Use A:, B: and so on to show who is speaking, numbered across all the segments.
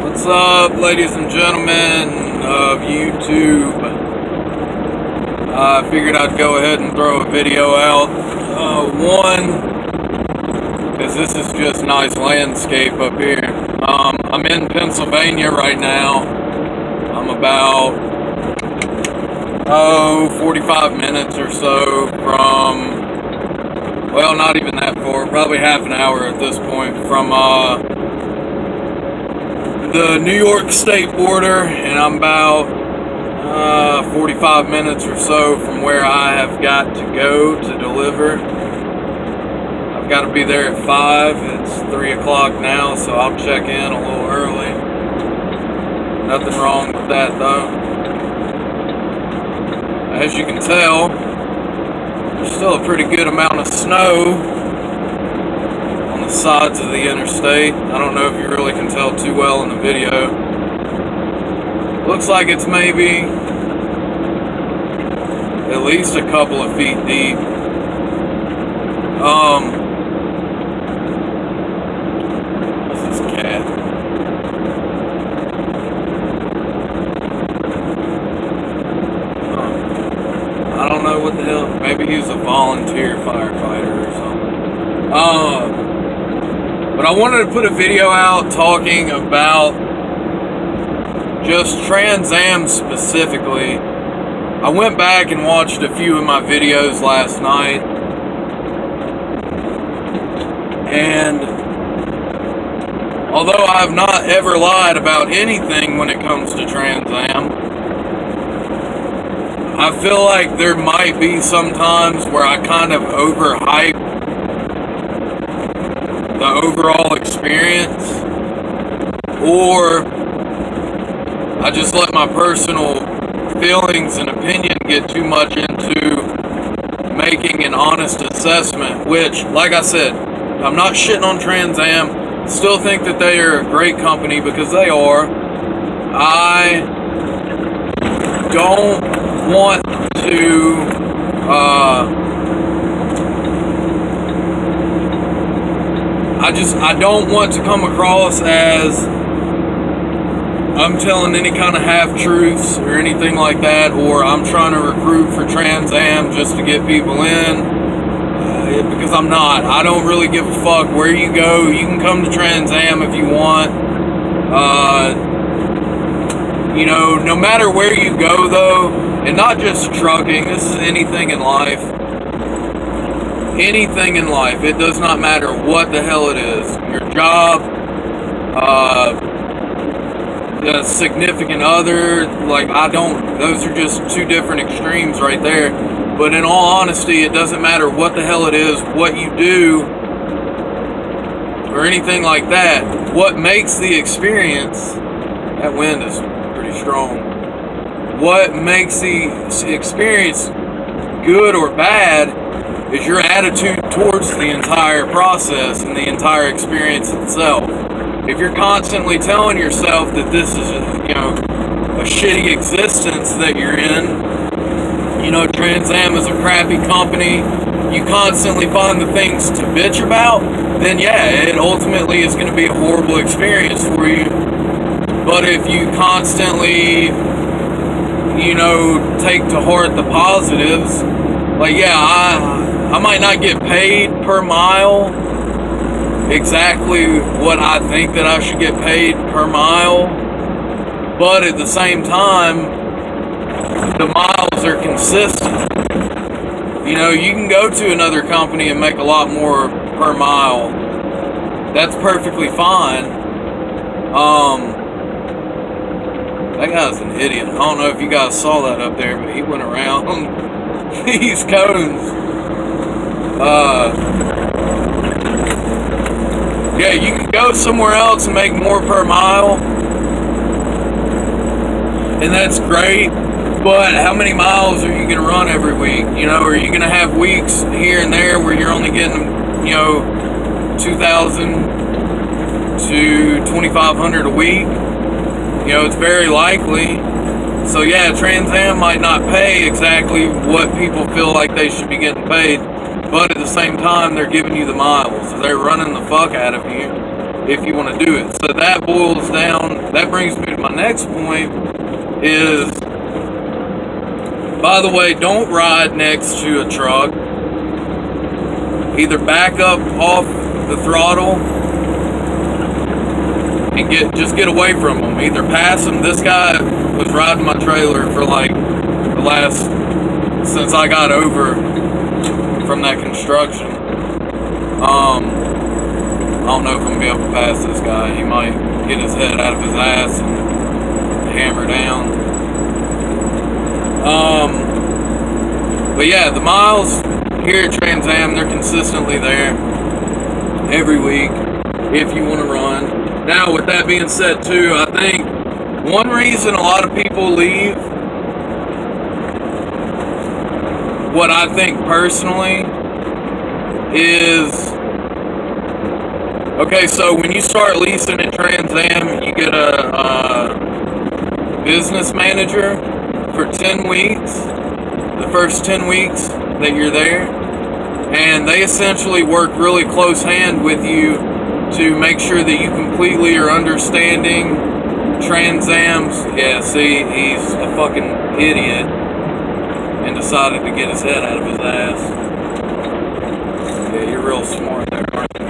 A: What's up, ladies and gentlemen of YouTube? I figured I'd go ahead and throw a video out. Because this is just nice landscape up here. I'm in Pennsylvania right now. I'm about 45 minutes or so from, well, not even that far, probably half an hour at this point from the New York state border, and I'm about 45 minutes or so from where I have got to go to deliver. I've got to be there at 5. It's 3 o'clock now, so I'll check in a little early. Nothing wrong with that though. As you can tell, there's still a pretty good amount of snow on the sides of the interstate. I don't know if you really can tell too well in the video. Looks like it's maybe at least a couple of feet deep. What's this cat? I don't know what the hell. Maybe he's a volunteer firefighter or something. But I wanted to put a video out talking about just Trans Am specifically. I went back and watched a few of my videos last night, and although I've not ever lied about anything when it comes to Trans Am, I feel like there might be some times where I kind of overhype the overall experience, or I just let my personal feelings and opinion get too much into making an honest assessment, which, like I said, I'm not shitting on Trans Am. Still think that they are a great company, because they are. I don't want to I don't want to come across as I'm telling any kind of half-truths or anything like that, or I'm trying to recruit for Trans Am just to get people in, because I'm not. I don't really give a fuck where you go. You can come to Trans Am if you want. You know, no matter where you go though, and not just trucking, this is anything in life. Anything in life. It does not matter what the hell it is. Your job, a significant other, like, those are just two different extremes right there. But in all honesty, it doesn't matter what the hell it is, what you do, or anything like that. What makes the experience, that wind is pretty strong. What makes the experience good or bad is your attitude towards the entire process and the entire experience itself. If you're constantly telling yourself that this is, a shitty existence that you're in, Trans Am is a crappy company, you constantly find the things to bitch about, then yeah, it ultimately is going to be a horrible experience for you. But if you constantly, take to heart the positives, like, yeah, I might not get paid per mile exactly what I think that I should get paid per mile, but at the same time, the miles are consistent. You can go to another company and make a lot more per mile. That's perfectly fine. That guy's an idiot. I don't know if you guys saw that up there, but he went around these cones. Yeah, you can go somewhere else and make more per mile, and that's great, but how many miles are you going to run every week? Are you going to have weeks here and there where you're only getting, 2,000 to 2,500 a week? It's very likely. So yeah, Trans Am might not pay exactly what people feel like they should be getting paid, but at the same time, they're giving you the miles. So they're running the fuck out of you. if you want to do it. So that boils down, that brings me to my next point is, by the way, don't ride next to a truck. Either back up off the throttle and just get away from them. Either pass them. This guy was riding my trailer for like the last, since I got over from that construction. I don't know if I'm gonna be able to pass this guy. He might get his head out of his ass and hammer down. But yeah, the miles here at Trans Am, they're consistently there every week if you want to run. Now, with that being said too, I think one reason a lot of people leave, what I think personally is, okay, so when you start leasing at Trans Am, you get a business manager for 10 weeks, the first 10 weeks that you're there, and they essentially work really close hand with you to make sure that you completely are understanding Trans Am's. Yeah, see, he's a fucking idiot and decided to get his head out of his ass. Yeah, you're real smart there, aren't you?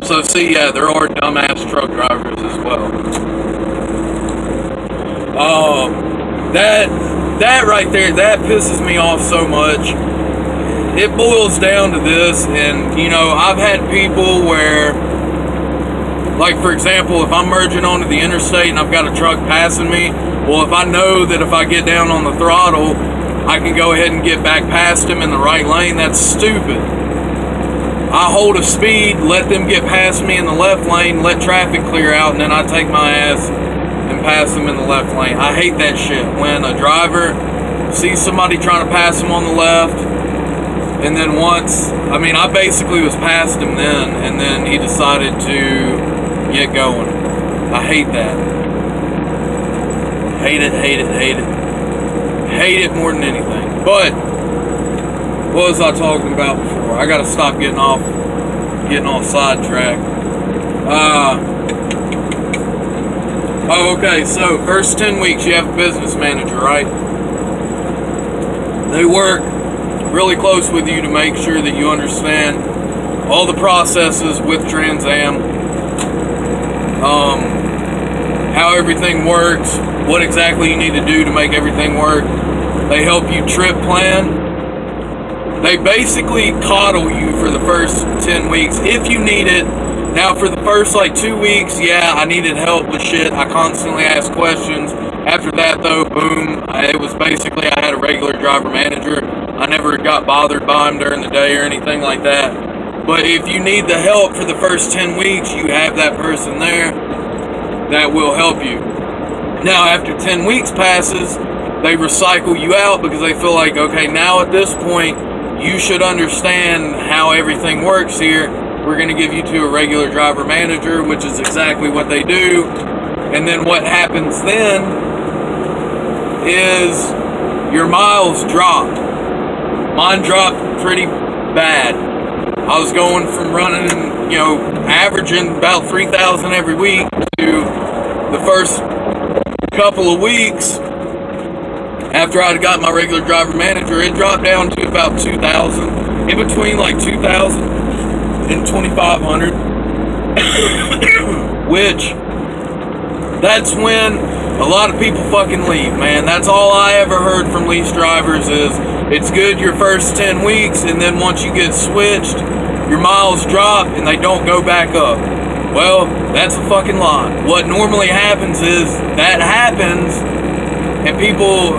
A: So see, yeah, there are dumbass truck drivers as well. That right there, that pisses me off so much. It boils down to this, and you know, I've had people where, like for example, if I'm merging onto the interstate and I've got a truck passing me, well, if I know that if I get down on the throttle, I can go ahead and get back past him in the right lane, that's stupid. I hold a speed, let them get past me in the left lane, let traffic clear out, and then I take my ass and pass them in the left lane. I hate that shit. When a driver sees somebody trying to pass them on the left, and then I basically was past him then, and then he decided to get going. I hate that. Hate it, hate it, hate it. Hate it more than anything. But what was I talking about before? I gotta stop getting off sidetrack. Okay, so first 10 weeks you have a business manager, right? They work really close with you to make sure that you understand all the processes with Trans Am, how everything works, what exactly you need to do to make everything work. They help you trip plan. They basically coddle you for the first 10 weeks if you need it. Now, for the first 2 weeks, yeah, I needed help with shit. I constantly asked questions. After that, though, boom, it was basically I had a regular driver manager. I never got bothered by him during the day or anything like that. But if you need the help for the first 10 weeks, you have that person there that will help you. Now, after 10 weeks passes, they recycle you out because they feel like, okay, now at this point, you should understand how everything works here. We're going to give you to a regular driver manager, which is exactly what they do. And then what happens then is your miles drop. Mine dropped pretty bad. I was going from running, averaging about 3,000 every week to the first couple of weeks after I'd got my regular driver manager, it dropped down to about 2,000, in between 2,000 and 2,500, which that's when a lot of people fucking leave, man. That's all I ever heard from lease drivers is it's good your first 10 weeks, and then once you get switched, your miles drop and they don't go back up. Well, that's a fucking lie. What normally happens is that happens, and people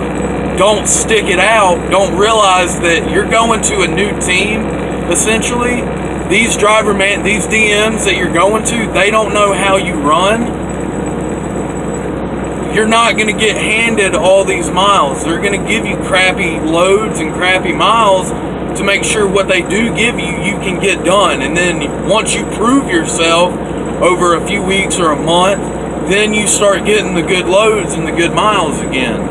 A: don't stick it out, don't realize that you're going to a new team, essentially. These these DMs that you're going to, they don't know how you run. You're not going to get handed all these miles. They're going to give you crappy loads and crappy miles to make sure what they do give you, you can get done. And then once you prove yourself over a few weeks or a month, then you start getting the good loads and the good miles again.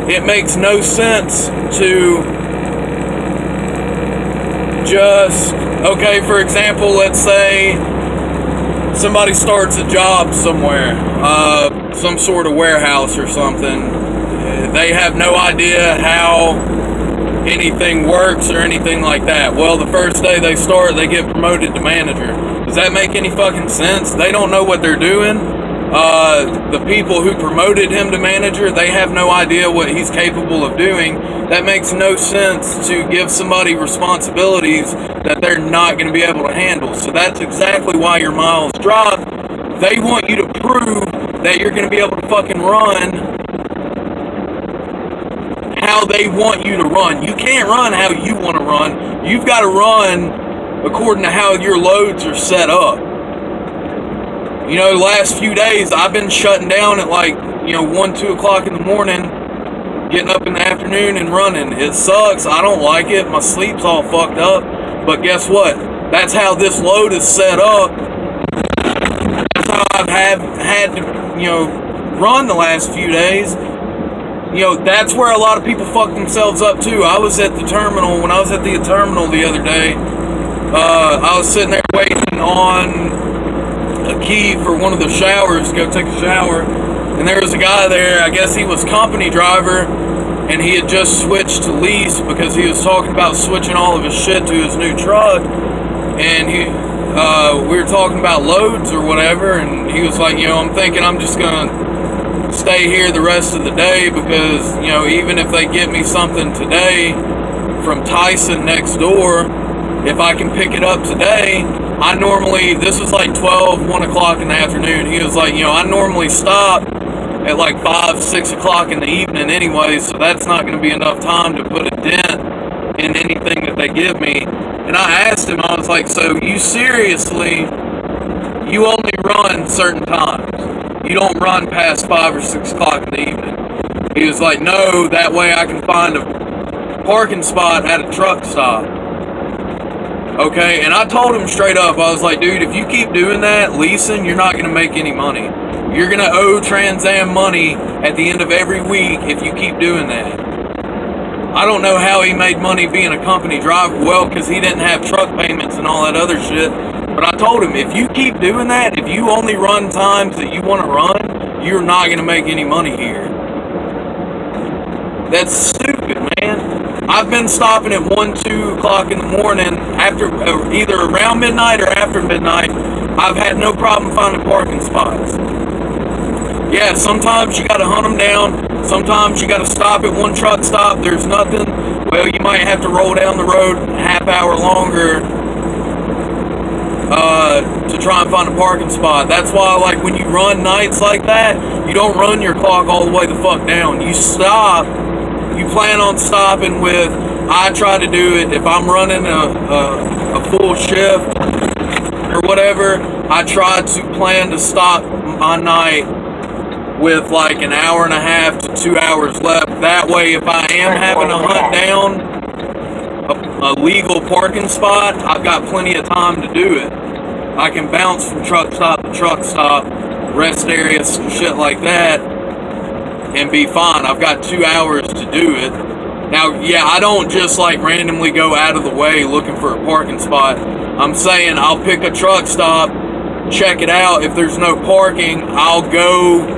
A: It makes no sense to just, okay, for example, let's say somebody starts a job somewhere, some sort of warehouse or something. They have no idea how anything works or anything like that. Well, the first day they start, they get promoted to manager. Does that make any fucking sense? They don't know what they're doing. The people who promoted him to manager, they have no idea what he's capable of doing. That makes no sense to give somebody responsibilities that they're not going to be able to handle. So that's exactly why your miles drop. They want you to prove that you're going to be able to fucking run how they want you to run. You can't run how you want to run. You've got to run according to how your loads are set up. You know, the last few days, I've been shutting down at like, 1, 2 o'clock in the morning, getting up in the afternoon and running. It sucks. I don't like it. My sleep's all fucked up. But guess what? That's how this load is set up. That's how I've had to, run the last few days. That's where a lot of people fuck themselves up too. I was at the terminal, when I was at the terminal the other day, I was sitting there waiting on a key for one of the showers to go take a shower, and there was a guy there. I guess he was company driver, and he had just switched to lease because he was talking about switching all of his shit to his new truck. And we were talking about loads or whatever, and he was like, I'm thinking I'm just gonna stay here the rest of the day because, even if they get me something today from Tyson next door, if I can pick it up today, this was like 1 o'clock in the afternoon. He was like, I normally stop at like 5, 6 o'clock in the evening anyway, so that's not going to be enough time to put a dent in anything that they give me. And I asked him, I was like, so you only run certain times? You don't run past 5 or 6 o'clock in the evening? He was like, no, that way I can find a parking spot at a truck stop. Okay, and I told him straight up, I was like, dude, if you keep doing that, leasing, you're not going to make any money. You're going to owe Trans Am money at the end of every week if you keep doing that. I don't know how he made money being a company driver. Well, because he didn't have truck payments and all that other shit. But I told him, if you keep doing that, if you only run times that you want to run, you're not going to make any money here. That's stupid, man. I've been stopping at 1, 2 o'clock in the morning, after either around midnight or after midnight. I've had no problem finding parking spots. Yeah, sometimes you got to hunt them down. Sometimes you got to stop at one truck stop. There's nothing. Well, you might have to roll down the road a half hour longer to try and find a parking spot. That's why, like, when you run nights like that, you don't run your clock all the way the fuck down. You stop. You plan on stopping with, I try to do it, if I'm running a full shift or whatever, I try to plan to stop my night with like an hour and a half to 2 hours left. That way, if I am having to hunt down a legal parking spot, I've got plenty of time to do it. I can bounce from truck stop to truck stop, rest areas and shit like that, and be fine. I've got 2 hours to do it. Now, yeah, I don't just like randomly go out of the way looking for a parking spot. I'm saying I'll pick a truck stop, check it out. If there's no parking, I'll go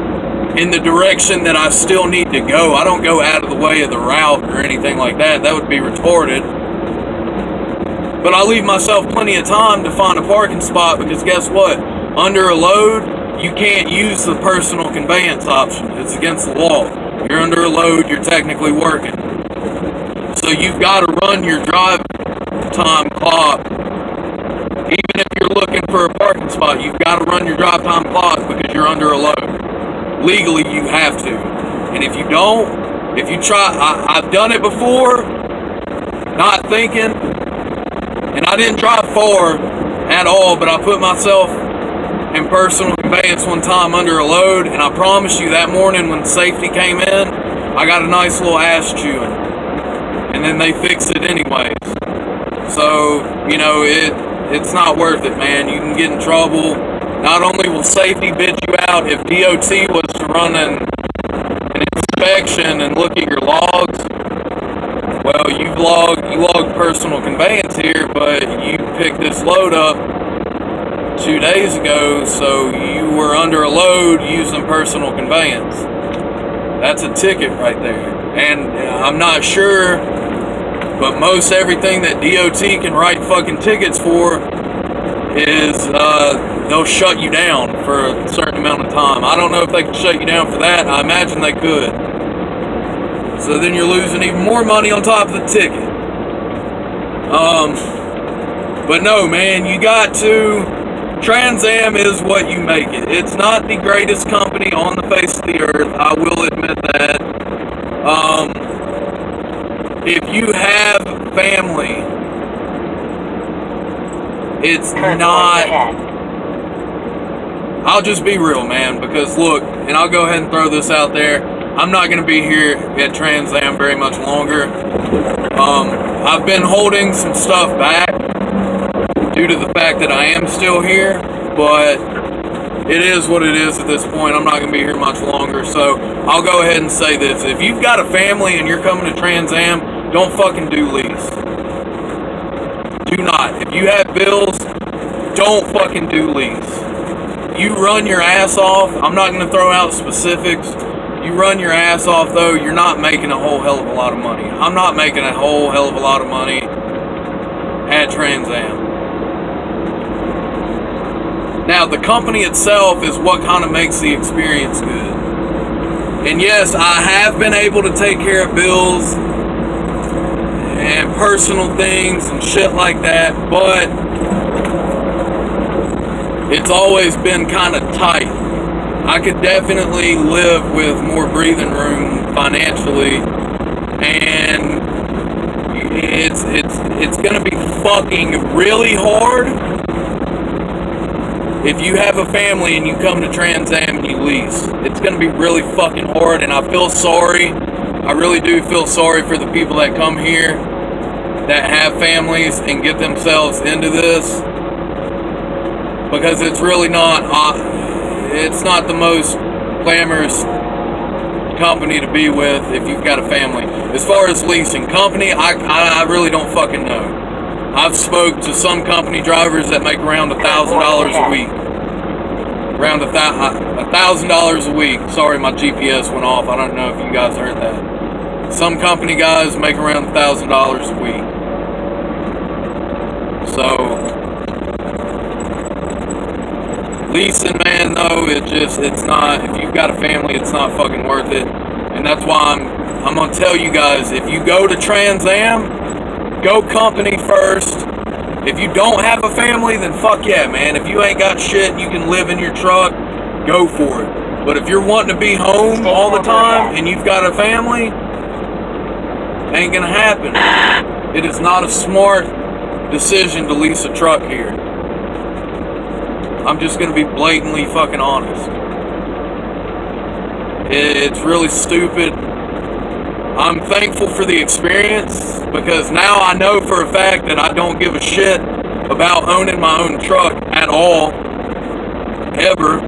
A: in the direction that I still need to go. I don't go out of the way of the route or anything like that. That would be retarded. But I leave myself plenty of time to find a parking spot because guess what? Under a load, you can't use the personal conveyance option. It's against the law. You're under a load, you're technically working. So you've got to run your drive time clock. Even if you're looking for a parking spot, you've got to run your drive time clock because you're under a load. Legally, you have to. And if you don't, if you try, I've done it before, not thinking, and I didn't drive far at all, but I put myself in personal conveyance one time under a load, and I promise you that morning when safety came in, I got a nice little ass chewing. And then they fixed it anyways. So, it's not worth it, man. You can get in trouble. Not only will safety bitch you out, if DOT was to run an inspection and look at your logs, well, you logged personal conveyance here, but you picked this load up 2 days ago, so you were under a load using personal conveyance. That's a ticket right there. And I'm not sure, but most everything that DOT can write fucking tickets for is they'll shut you down for a certain amount of time. I don't know if they can shut you down for that. I imagine they could. So then you're losing even more money on top of the ticket. But no, man, you got to... Trans Am is what you make it. It's not the greatest company on the face of the earth. I will admit that. If you have family, it's not... I'll just be real, man, because look, and I'll go ahead and throw this out there. I'm not going to be here at Trans Am very much longer. I've been holding some stuff back due to the fact that I am still here, but it is what it is at this point. I'm not going to be here much longer, so I'll go ahead and say this. If you've got a family and you're coming to Trans Am, don't fucking do lease. Do not. If you have bills, don't fucking do lease. You run your ass off. I'm not going to throw out specifics. You run your ass off, though, you're not making a whole hell of a lot of money. I'm not making a whole hell of a lot of money at Trans Am. Now, the company itself is what kind of makes the experience good. And yes, I have been able to take care of bills and personal things and shit like that, but it's always been kind of tight. I could definitely live with more breathing room financially, and it's gonna be fucking really hard if you have a family and you come to Trans Am and you lease. It's going to be really fucking hard, and I feel sorry. I really do feel sorry for the people that come here that have families and get themselves into this, because it's really not, it's not the most glamorous company to be with if you've got a family. As far as leasing company, I really don't fucking know. I've spoke to some company drivers that make around $1,000 a week. Around $1,000 a week. Sorry, my GPS went off. I don't know if you guys heard that. Some company guys make around $1,000 a week. So, leasing, man, though, it's not, if you've got a family, it's not fucking worth it. And that's why I'm gonna tell you guys, if you go to Trans Am, go company first. If you don't have a family, then fuck yeah, man. If you ain't got shit, you can live in your truck, go for it. But if you're wanting to be home all the time and you've got a family, ain't gonna happen. It is not a smart decision to lease a truck here. I'm just gonna be blatantly fucking honest. It's really stupid. I'm thankful for the experience, because now I know for a fact that I don't give a shit about owning my own truck at all, ever.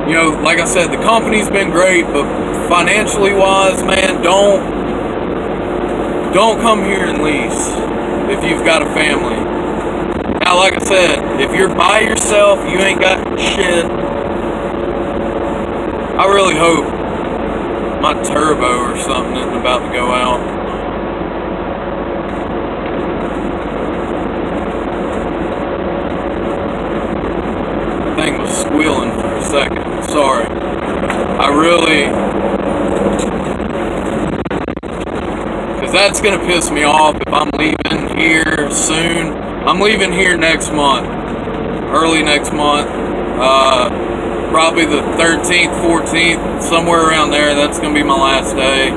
A: You know, like I said, the company's been great, but financially wise, man, don't come here and lease if you've got a family. Now, like I said, if you're by yourself, you ain't got shit, I really hope my turbo or something isn't about to go out. The thing was squealing for a second. Sorry. I really... because that's going to piss me off if I'm leaving here soon. I'm leaving here next month, early next month, probably the 13th, 14th, somewhere around there. That's going to be my last day.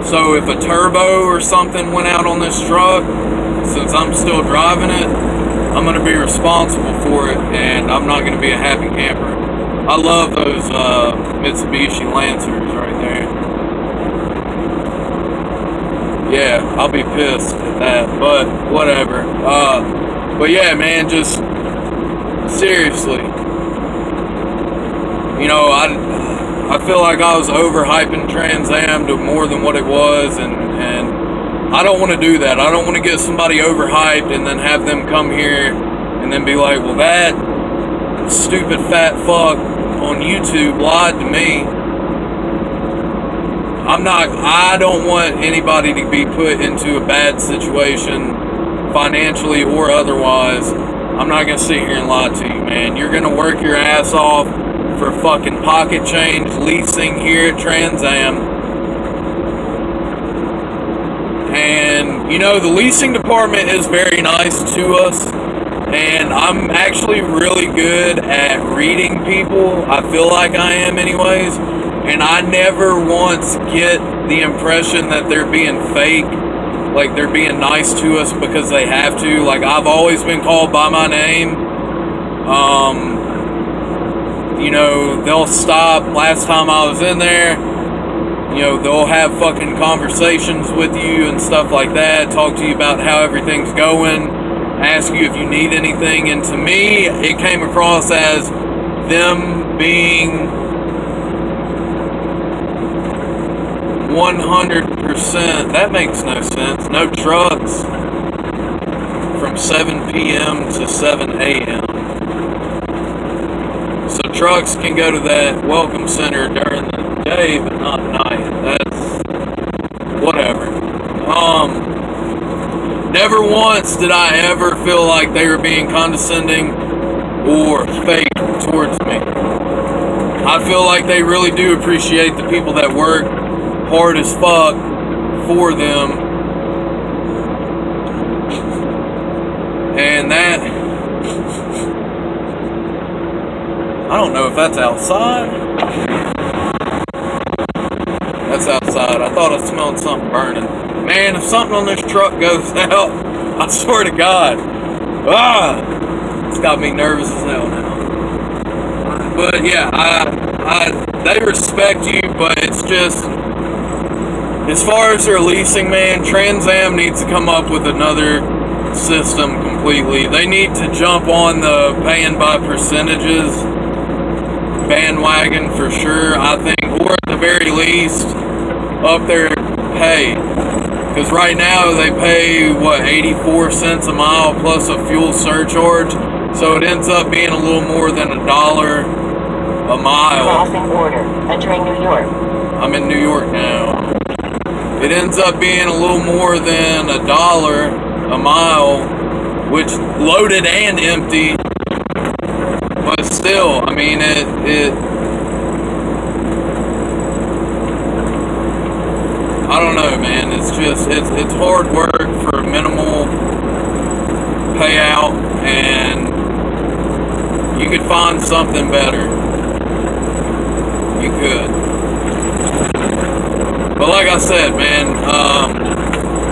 A: So if a turbo or something went out on this truck, since I'm still driving it, I'm going to be responsible for it, and I'm not going to be a happy camper. I love those Mitsubishi Lancers right there. Yeah, I'll be pissed at that, but whatever. But yeah, man, just seriously, you know, I feel like I was overhyping Trans Am to more than what it was, and I don't want to do that. I don't want to get somebody overhyped and then have them come here and then be like, well, that stupid fat fuck on YouTube lied to me. I don't want anybody to be put into a bad situation, financially or otherwise. I'm not going to sit here and lie to you, man. You're going to work your ass off for fucking pocket change leasing here at Trans Am. And, you know, the leasing department is very nice to us. And I'm actually really good at reading people. I feel like I am anyways. And I never once get the impression that they're being fake. Like they're being nice to us because they have to. Like I've always been called by my name. You know, they'll stop. Last time I was in there, you know, they'll have fucking conversations with you and stuff like that. Talk to you about how everything's going. Ask you if you need anything. And to me, it came across as them being 100%. That makes no sense. No trucks from 7 p.m. to 7 a.m. So trucks can go to that welcome center during the day, but not at night. That's whatever. Never once did I ever feel like they were being condescending or fake towards me. I feel like they really do appreciate the people that work hard as fuck for them. And that, I don't know if that's outside. That's outside. I thought I smelled something burning. Man, if something on this truck goes out, I swear to God, it's got me nervous as hell now. But yeah, they respect you, but it's just, as far as their leasing, man, Trans Am needs to come up with another system completely. They need to jump on the paying by percentages bandwagon for sure, I think, or at the very least, up their pay. Because right now they pay, 84 cents a mile plus a fuel surcharge. So it ends up being a little more than $1 a mile.
B: Crossing border, entering New York.
A: I'm in New York now. It ends up being a little more than $1 a mile, which loaded and empty. But still, I mean, it I don't know, man. It's just, it's hard work for a minimal payout, and you could find something better. You could. But like I said, man,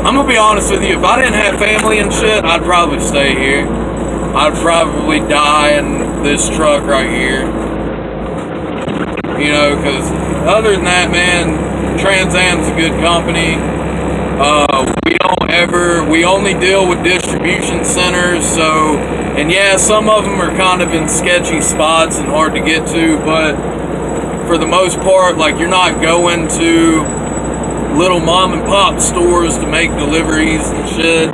A: I'm gonna be honest with you. If I didn't have family and shit, I'd probably stay here. I'd probably die in this truck right here. You know, because other than that, man, Trans Am's a good company. We only deal with distribution centers, so, and yeah, some of them are kind of in sketchy spots and hard to get to, but for the most part, like, you're not going to little mom and pop stores to make deliveries and shit.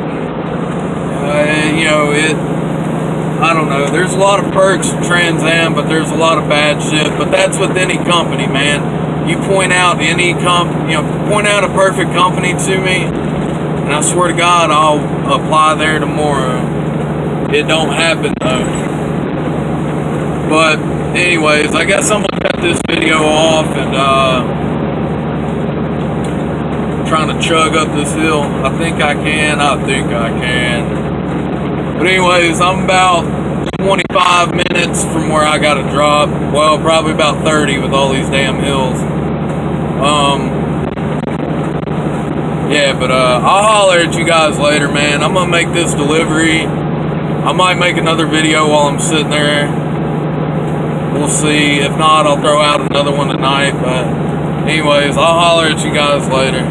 A: You know, I don't know, there's a lot of perks to Trans Am, but there's a lot of bad shit, but that's with any company, man. You point out point out a perfect company to me, and I swear to God, I'll apply there tomorrow. It don't happen though. But anyways, I guess I'm gonna cut this video off and trying to chug up this hill. I think I can. But anyways, I'm about 25 minutes from where I gotta drop. Well, probably about 30 with all these damn hills. Yeah, but I'll holler at you guys later, man. I'm gonna make this delivery. I might make another video while I'm sitting there. We'll see. If not, I'll throw out another one tonight. But anyways, I'll holler at you guys later.